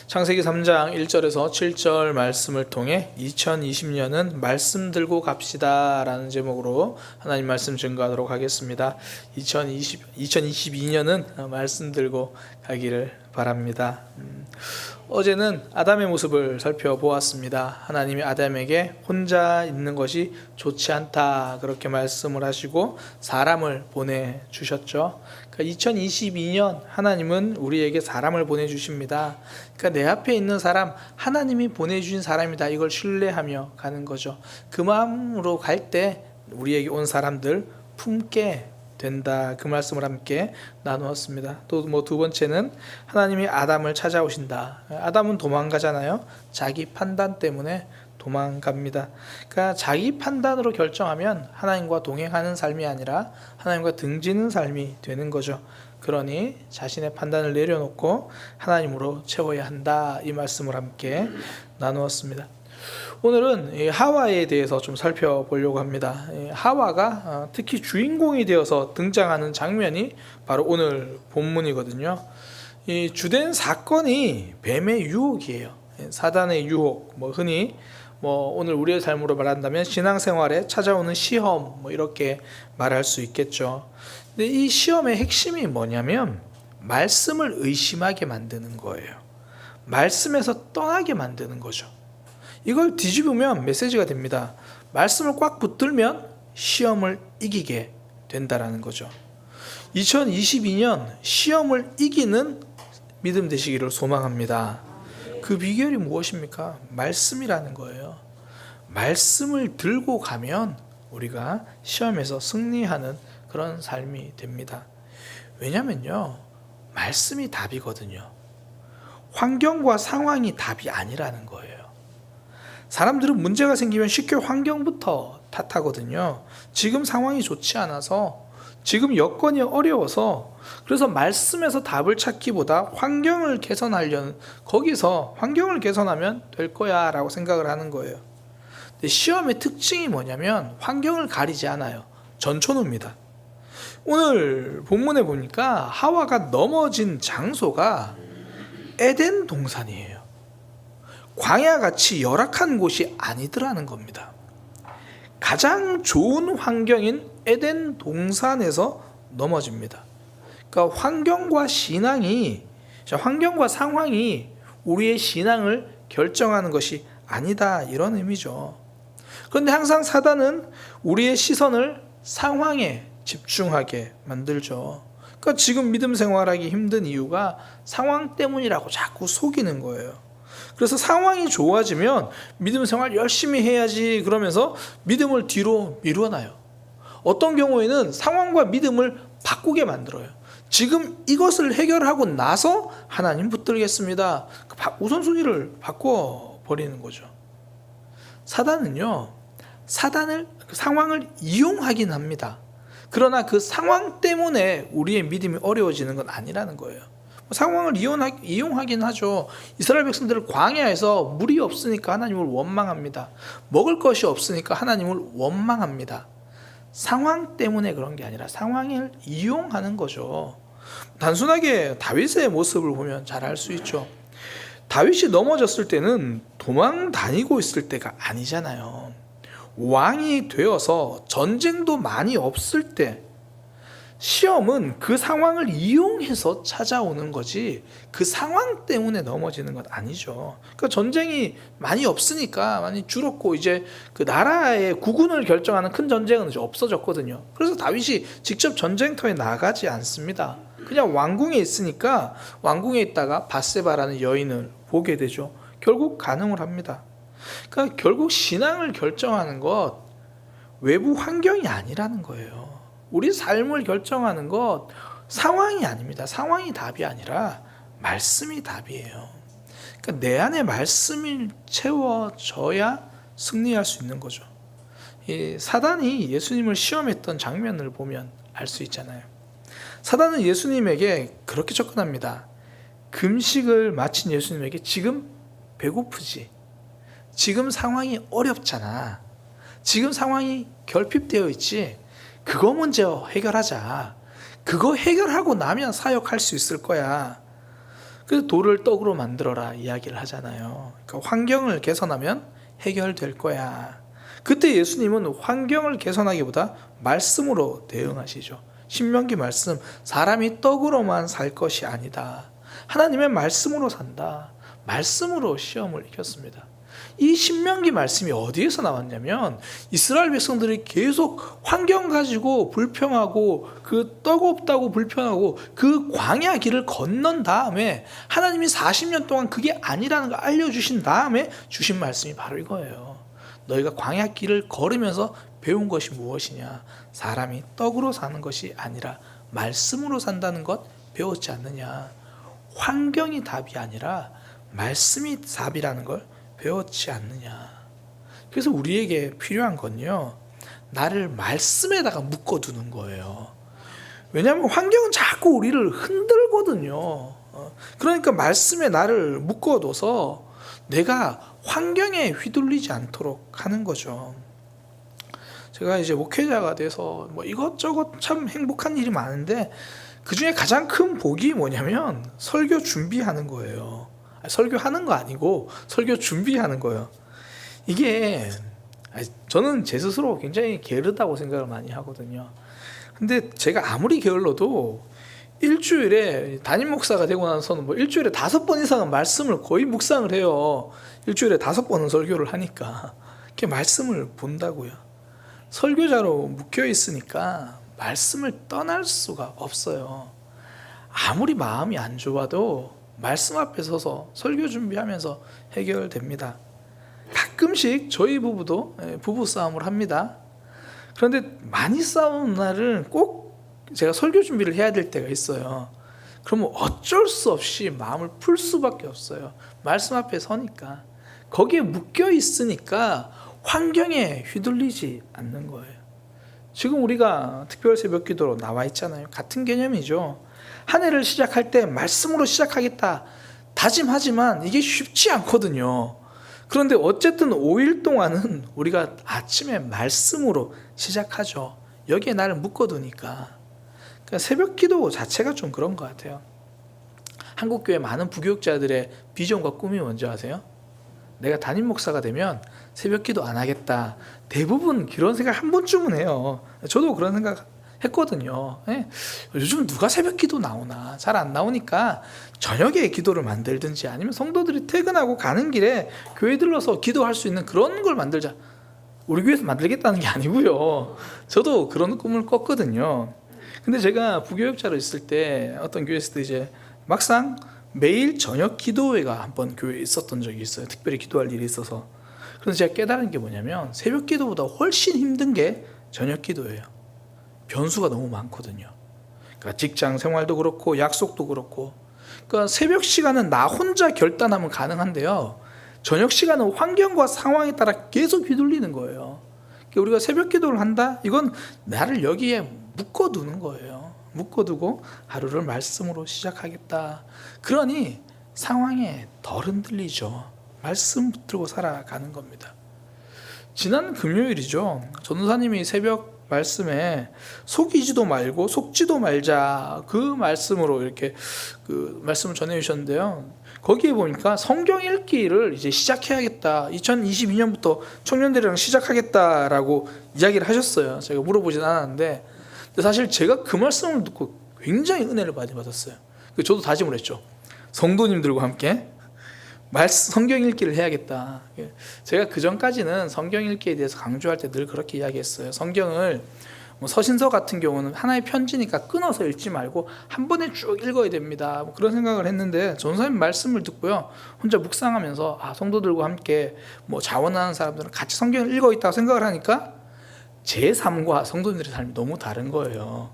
창세기 3장 1절에서 7절 말씀을 통해 2020년은 말씀 들고 갑시다 라는 제목으로 하나님 말씀 증거하도록 하겠습니다. 2022년은 말씀 들고 가기를 바랍니다. 어제는 아담의 모습을 살펴보았습니다. 하나님이 아담에게 혼자 있는 것이 좋지 않다 그렇게 말씀을 하시고 사람을 보내주셨죠. 그러니까 2022년 하나님은 우리에게 사람을 보내주십니다. 그러니까 내 앞에 있는 사람 하나님이 보내주신 사람이다 이걸 신뢰하며 가는 거죠. 그 마음으로 갈 때 우리에게 온 사람들 품게 된다 그 말씀을 함께 나누었습니다. 또 두 번째는 하나님이 아담을 찾아오신다. 아담은 도망가잖아요. 자기 판단 때문에 도망갑니다. 그러니까 자기 판단으로 결정하면 하나님과 동행하는 삶이 아니라 하나님과 등지는 삶이 되는 거죠. 그러니 자신의 판단을 내려놓고 하나님으로 채워야 한다 이 말씀을 함께 나누었습니다. 오늘은 하와에 대해서 좀 살펴보려고 합니다. 하와가 특히 주인공이 되어서 등장하는 장면이 바로 오늘 본문이거든요. 이 주된 사건이 뱀의 유혹이에요. 사단의 유혹, 흔히 오늘 우리의 삶으로 말한다면 신앙생활에 찾아오는 시험 이렇게 말할 수 있겠죠. 근데 이 시험의 핵심이 뭐냐면 말씀을 의심하게 만드는 거예요. 말씀에서 떠나게 만드는 거죠. 이걸 뒤집으면 메시지가 됩니다. 말씀을 꽉 붙들면 시험을 이기게 된다라는 거죠. 2022년 시험을 이기는 믿음 되시기를 소망합니다. 그 비결이 무엇입니까? 말씀이라는 거예요. 말씀을 들고 가면 우리가 시험에서 승리하는 그런 삶이 됩니다. 왜냐면요, 말씀이 답이거든요. 환경과 상황이 답이 아니라는 거예요. 사람들은 문제가 생기면 쉽게 환경부터 탓하거든요. 지금 상황이 좋지 않아서, 지금 여건이 어려워서, 그래서 말씀에서 답을 찾기보다 환경을 개선하려는, 거기서 환경을 개선하면 될 거야 라고 생각을 하는 거예요. 근데 시험의 특징이 뭐냐면 환경을 가리지 않아요. 전초노입니다. 오늘 본문에 보니까 하와가 넘어진 장소가 에덴 동산이에요. 광야같이 열악한 곳이 아니더라는 겁니다. 가장 좋은 환경인 에덴 동산에서 넘어집니다. 그러니까 환경과 상황이 우리의 신앙을 결정하는 것이 아니다 이런 의미죠. 그런데 항상 사단은 우리의 시선을 상황에 집중하게 만들죠. 그러니까 지금 믿음 생활하기 힘든 이유가 상황 때문이라고 자꾸 속이는 거예요. 그래서 상황이 좋아지면 믿음 생활 열심히 해야지 그러면서 믿음을 뒤로 미루어놔요. 어떤 경우에는 상황과 믿음을 바꾸게 만들어요. 지금 이것을 해결하고 나서 하나님 붙들겠습니다. 우선순위를 바꿔버리는 거죠. 사단은요, 상황을 이용하긴 합니다. 그러나 그 상황 때문에 우리의 믿음이 어려워지는 건 아니라는 거예요. 상황을 이용하긴 하죠. 이스라엘 백성들을 광야에서 물이 없으니까 하나님을 원망합니다. 먹을 것이 없으니까 하나님을 원망합니다. 상황 때문에 그런 게 아니라 상황을 이용하는 거죠. 단순하게 다윗의 모습을 보면 잘 알 수 있죠. 다윗이 넘어졌을 때는 도망 다니고 있을 때가 아니잖아요. 왕이 되어서 전쟁도 많이 없을 때, 시험은 그 상황을 이용해서 찾아오는 거지 그 상황 때문에 넘어지는 건 아니죠. 그러니까 전쟁이 많이 없으니까 많이 줄었고 이제 그 나라의 국운을 결정하는 큰 전쟁은 이제 없어졌거든요. 그래서 다윗이 직접 전쟁터에 나가지 않습니다. 그냥 왕궁에 있으니까 왕궁에 있다가 밧세바라는 여인을 보게 되죠. 결국 간음을 합니다. 그러니까 결국 신앙을 결정하는 것 외부 환경이 아니라는 거예요. 우리 삶을 결정하는 것 상황이 아닙니다. 상황이 답이 아니라 말씀이 답이에요. 그러니까 내 안에 말씀이 채워져야 승리할 수 있는 거죠. 이 사단이 예수님을 시험했던 장면을 보면 알 수 있잖아요. 사단은 예수님에게 그렇게 접근합니다. 금식을 마친 예수님에게 지금 배고프지? 지금 상황이 어렵잖아. 지금 상황이 결핍되어 있지? 그거 먼저 해결하자. 그거 해결하고 나면 사역할 수 있을 거야. 그래서 돌을 떡으로 만들어라 이야기를 하잖아요. 그러니까 환경을 개선하면 해결될 거야. 그때 예수님은 환경을 개선하기보다 말씀으로 대응하시죠. 신명기 말씀, 사람이 떡으로만 살 것이 아니다. 하나님의 말씀으로 산다. 말씀으로 시험을 이겼습니다. 이 신명기 말씀이 어디에서 나왔냐면 이스라엘 백성들이 계속 환경 가지고 불평하고 그 떡 없다고 불평하고 그 광야 길을 건넌 다음에 하나님이 40년 동안 그게 아니라는 걸 알려주신 다음에 주신 말씀이 바로 이거예요. 너희가 광야 길을 걸으면서 배운 것이 무엇이냐? 사람이 떡으로 사는 것이 아니라 말씀으로 산다는 것 배웠지 않느냐? 환경이 답이 아니라 말씀이 답이라는 걸 배웠지 않느냐. 그래서 우리에게 필요한 건요, 나를 말씀에다가 묶어두는 거예요. 왜냐하면 환경은 자꾸 우리를 흔들거든요. 그러니까 말씀에 나를 묶어둬서 내가 환경에 휘둘리지 않도록 하는 거죠. 제가 이제 목회자가 돼서 뭐 이것저것 참 행복한 일이 많은데 그 중에 가장 큰 복이 뭐냐면 설교 준비하는 거예요. 설교하는 거 아니고 설교 준비하는 거예요. 이게 저는 제 스스로 굉장히 게으르다고 생각을 많이 하거든요. 근데 제가 아무리 게을러도 일주일에 담임 목사가 되고 나서는 뭐 일주일에 5번 이상은 말씀을 거의 묵상을 해요. 일주일에 5번은 설교를 하니까 이렇게 말씀을 본다고요. 설교자로 묶여 있으니까 말씀을 떠날 수가 없어요. 아무리 마음이 안 좋아도 말씀 앞에 서서 설교 준비하면서 해결됩니다. 가끔씩 저희 부부도 부부 싸움을 합니다. 그런데 많이 싸우는 날은 꼭 제가 설교 준비를 해야 될 때가 있어요. 그러면 어쩔 수 없이 마음을 풀 수밖에 없어요. 말씀 앞에 서니까. 거기에 묶여 있으니까 환경에 휘둘리지 않는 거예요. 지금 우리가 특별 새벽 기도로 나와 있잖아요. 같은 개념이죠. 한 해를 시작할 때 말씀으로 시작하겠다 다짐하지만 이게 쉽지 않거든요. 그런데 어쨌든 5일 동안은 우리가 아침에 말씀으로 시작하죠. 여기에 나를 묶어두니까. 그러니까 새벽 기도 자체가 좀 그런 것 같아요. 한국교회 많은 부교육자들의 비전과 꿈이 뭔지 아세요? 내가 담임 목사가 되면 새벽 기도 안 하겠다. 대부분 그런 생각 한 번쯤은 해요. 저도 그런 생각 했거든요. 요즘 누가 새벽 기도 나오나? 잘 안 나오니까 저녁에 기도를 만들든지 아니면 성도들이 퇴근하고 가는 길에 교회 들러서 기도할 수 있는 그런 걸 만들자. 우리 교회에서 만들겠다는 게 아니고요. 저도 그런 꿈을 꿨거든요. 근데 제가 부교육자로 있을 때 어떤 교회에서도 이제 막상 매일 저녁 기도회가 한번 교회에 있었던 적이 있어요. 특별히 기도할 일이 있어서. 그래서 제가 깨달은 게 뭐냐면 새벽 기도보다 훨씬 힘든 게 저녁 기도예요. 변수가 너무 많거든요. 그러니까 직장 생활도 그렇고 약속도 그렇고. 그러니까 새벽 시간은 나 혼자 결단하면 가능한데요. 저녁 시간은 환경과 상황에 따라 계속 휘둘리는 거예요. 그러니까 우리가 새벽 기도를 한다? 이건 나를 여기에 묶어두는 거예요. 묶어두고 하루를 말씀으로 시작하겠다. 그러니 상황에 덜 흔들리죠. 말씀 붙들고 살아가는 겁니다. 지난 금요일이죠. 전도사님이 새벽 말씀에 속이지도 말고 속지도 말자 그 말씀으로 이렇게 그 말씀을 전해 주셨는데요. 거기에 보니까 성경 읽기를 이제 시작해야겠다. 2022년부터 청년들이랑 시작하겠다라고 이야기를 하셨어요. 제가 물어보진 않았는데 근데 사실 제가 그 말씀을 듣고 굉장히 은혜를 많이 받았어요. 저도 다짐을 했죠. 성도님들과 함께 성경 읽기를 해야겠다. 제가 그 전까지는 성경 읽기에 대해서 강조할 때 늘 그렇게 이야기했어요. 성경을 서신서 같은 경우는 하나의 편지니까 끊어서 읽지 말고 한 번에 쭉 읽어야 됩니다. 그런 생각을 했는데 전도사님 말씀을 듣고요, 혼자 묵상하면서 성도들과 함께 자원하는 사람들은 같이 성경을 읽어 있다고 생각을 하니까 제 삶과 성도님들의 삶이 너무 다른 거예요.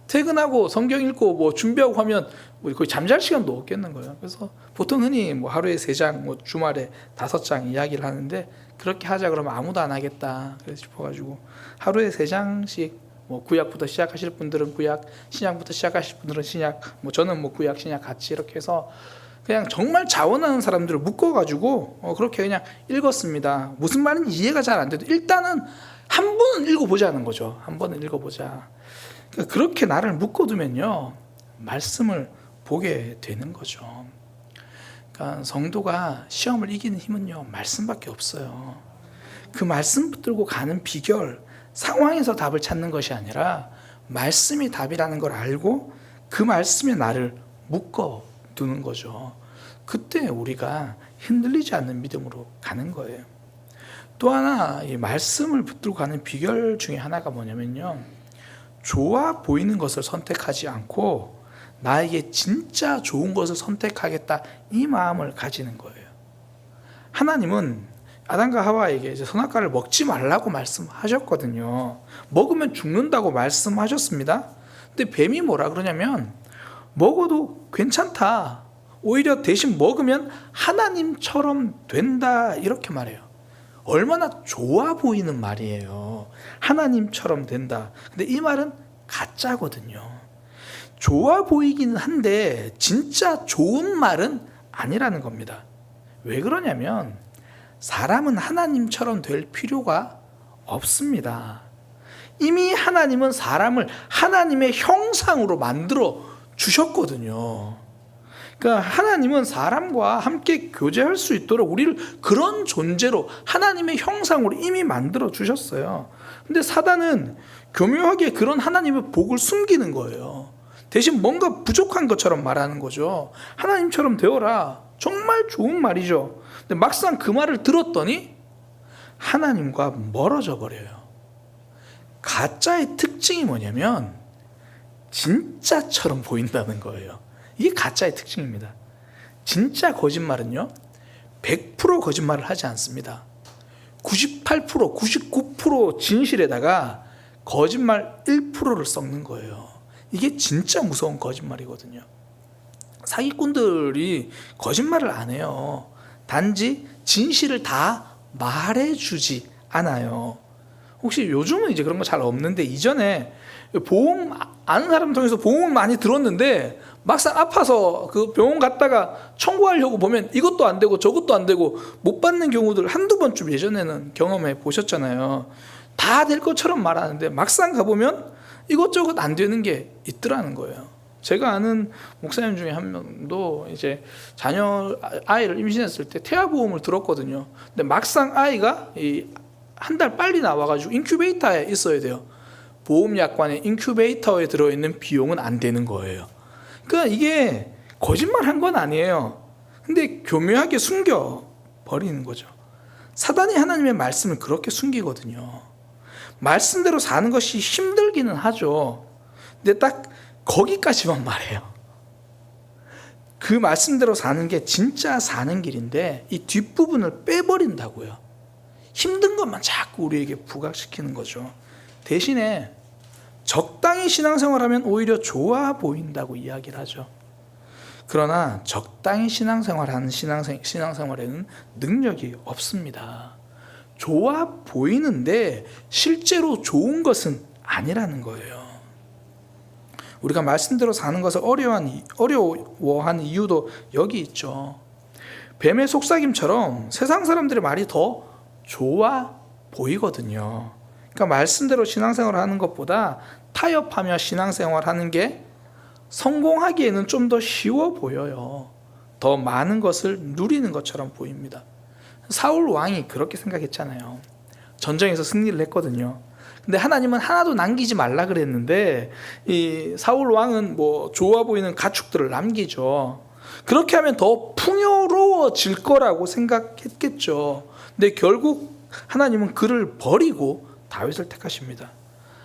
퇴근하고 성경 읽고 준비하고 하면 우리 거의 잠잘 시간도 없겠는 거예요. 그래서 보통 흔히 하루에 3장, 주말에 5장 이야기를 하는데 그렇게 하자 그러면 아무도 안 하겠다. 그래서 싶어가지고 하루에 3장씩 구약부터 시작하실 분들은 구약, 신약부터 시작하실 분들은 신약, 저는 구약, 신약 같이 이렇게 해서 그냥 정말 자원하는 사람들을 묶어가지고 그렇게 그냥 읽었습니다. 무슨 말인지 이해가 잘 안 돼도 일단은 한 번은 읽어보자는 거죠. 한 번은 읽어보자. 그렇게 나를 묶어두면요 말씀을 보게 되는 거죠. 그러니까 성도가 시험을 이기는 힘은요, 말씀밖에 없어요. 그 말씀 붙들고 가는 비결, 상황에서 답을 찾는 것이 아니라 말씀이 답이라는 걸 알고 그 말씀에 나를 묶어 두는 거죠. 그때 우리가 흔들리지 않는 믿음으로 가는 거예요. 또 하나 이 말씀을 붙들고 가는 비결 중에 하나가 뭐냐면요, 좋아 보이는 것을 선택하지 않고 나에게 진짜 좋은 것을 선택하겠다, 이 마음을 가지는 거예요. 하나님은 아담과 하와에게 이제 선악과를 먹지 말라고 말씀하셨거든요. 먹으면 죽는다고 말씀하셨습니다. 근데 뱀이 뭐라 그러냐면 먹어도 괜찮다, 오히려 대신 먹으면 하나님처럼 된다, 이렇게 말해요. 얼마나 좋아 보이는 말이에요. 하나님처럼 된다. 근데 이 말은 가짜거든요. 좋아 보이긴 한데 진짜 좋은 말은 아니라는 겁니다. 왜 그러냐면 사람은 하나님처럼 될 필요가 없습니다. 이미 하나님은 사람을 하나님의 형상으로 만들어 주셨거든요. 그러니까 하나님은 사람과 함께 교제할 수 있도록 우리를 그런 존재로 하나님의 형상으로 이미 만들어 주셨어요. 근데 사단은 교묘하게 그런 하나님의 복을 숨기는 거예요. 대신 뭔가 부족한 것처럼 말하는 거죠. 하나님처럼 되어라. 정말 좋은 말이죠. 근데 막상 그 말을 들었더니 하나님과 멀어져 버려요. 가짜의 특징이 뭐냐면 진짜처럼 보인다는 거예요. 이게 가짜의 특징입니다. 진짜 거짓말은요, 100% 거짓말을 하지 않습니다. 98%, 99% 진실에다가 거짓말 1%를 섞는 거예요. 이게 진짜 무서운 거짓말이거든요. 사기꾼들이 거짓말을 안 해요. 단지 진실을 다 말해주지 않아요. 혹시 요즘은 이제 그런 거 잘 없는데, 이전에 보험 아는 사람 통해서 보험을 많이 들었는데 막상 아파서 그 병원 갔다가 청구하려고 보면 이것도 안 되고 저것도 안 되고 못 받는 경우들 한두 번쯤 예전에는 경험해 보셨잖아요. 다 될 것처럼 말하는데 막상 가보면 이것저것 안 되는 게 있더라는 거예요. 제가 아는 목사님 중에 한 명도 이제 아이를 임신했을 때 태아보험을 들었거든요. 근데 막상 아이가 한 달 빨리 나와가지고 인큐베이터에 있어야 돼요. 보험약관에 인큐베이터에 들어있는 비용은 안 되는 거예요. 그러니까 이게 거짓말 한 건 아니에요. 근데 교묘하게 숨겨 버리는 거죠. 사단이 하나님의 말씀을 그렇게 숨기거든요. 말씀대로 사는 것이 힘들기는 하죠. 근데 딱 거기까지만 말해요. 그 말씀대로 사는 게 진짜 사는 길인데 이 뒷부분을 빼버린다고요. 힘든 것만 자꾸 우리에게 부각시키는 거죠. 대신에 적당히 신앙생활하면 오히려 좋아 보인다고 이야기를 하죠. 그러나 적당히 신앙생활하는 신앙생활에는 능력이 없습니다. 좋아 보이는데 실제로 좋은 것은 아니라는 거예요. 우리가 말씀대로 사는 것을 어려워하는 이유도 여기 있죠. 뱀의 속삭임처럼 세상 사람들의 말이 더 좋아 보이거든요. 그러니까 말씀대로 신앙생활을 하는 것보다 타협하며 신앙생활을 하는 게 성공하기에는 좀 더 쉬워 보여요. 더 많은 것을 누리는 것처럼 보입니다. 사울 왕이 그렇게 생각했잖아요. 전쟁에서 승리를 했거든요. 근데 하나님은 하나도 남기지 말라 그랬는데 이 사울 왕은 뭐 좋아 보이는 가축들을 남기죠. 그렇게 하면 더 풍요로워질 거라고 생각했겠죠. 근데 결국 하나님은 그를 버리고 다윗을 택하십니다.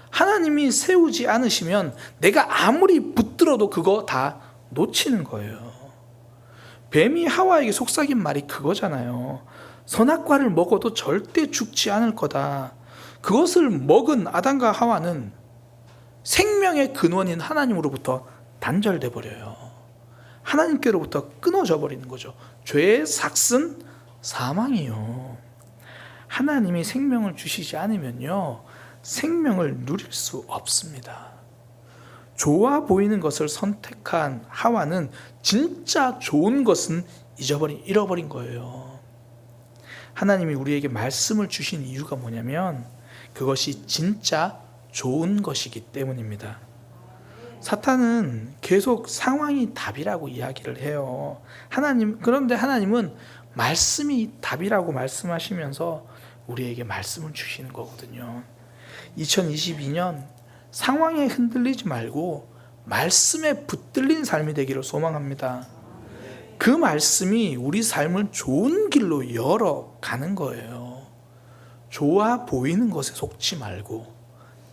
하나님이 세우지 않으시면 내가 아무리 붙들어도 그거 다 놓치는 거예요. 뱀이 하와에게 속삭인 말이 그거잖아요. 선악과를 먹어도 절대 죽지 않을 거다. 그것을 먹은 아담과 하와는 생명의 근원인 하나님으로부터 단절돼 버려요. 하나님께로부터 끊어져 버리는 거죠. 죄의 삭은 사망이요. 하나님이 생명을 주시지 않으면요, 생명을 누릴 수 없습니다. 좋아 보이는 것을 선택한 하와는 진짜 좋은 것은 잃어버린 거예요. 하나님이 우리에게 말씀을 주신 이유가 뭐냐면 그것이 진짜 좋은 것이기 때문입니다. 사탄은 계속 상황이 답이라고 이야기를 해요. 그런데 하나님은 말씀이 답이라고 말씀하시면서 우리에게 말씀을 주시는 거거든요. 2022년 상황에 흔들리지 말고 말씀에 붙들린 삶이 되기를 소망합니다. 그 말씀이 우리 삶을 좋은 길로 열어가는 거예요. 좋아 보이는 것에 속지 말고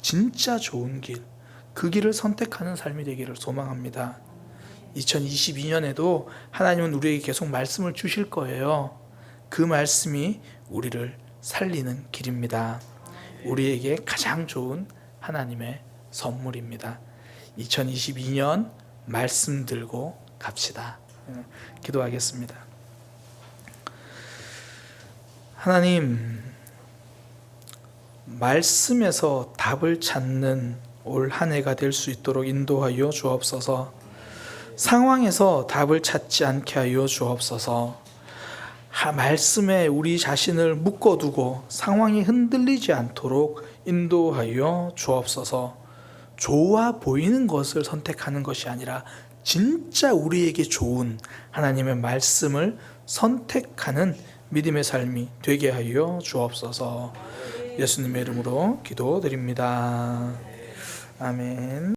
진짜 좋은 길, 그 길을 선택하는 삶이 되기를 소망합니다. 2022년에도 하나님은 우리에게 계속 말씀을 주실 거예요. 그 말씀이 우리를 살리는 길입니다. 우리에게 가장 좋은 하나님의 선물입니다. 2022년 말씀 들고 갑시다. 기도하겠습니다. 하나님, 말씀에서 답을 찾는 올 한 해가 될 수 있도록 인도하여 주옵소서. 상황에서 답을 찾지 않게 하여 주옵소서. 말씀에 우리 자신을 묶어두고 상황이 흔들리지 않도록 인도하여 주옵소서. 좋아 보이는 것을 선택하는 것이 아니라 진짜 우리에게 좋은 하나님의 말씀을 선택하는 믿음의 삶이 되게 하여 주옵소서. 예수님의 이름으로 기도드립니다. 아멘.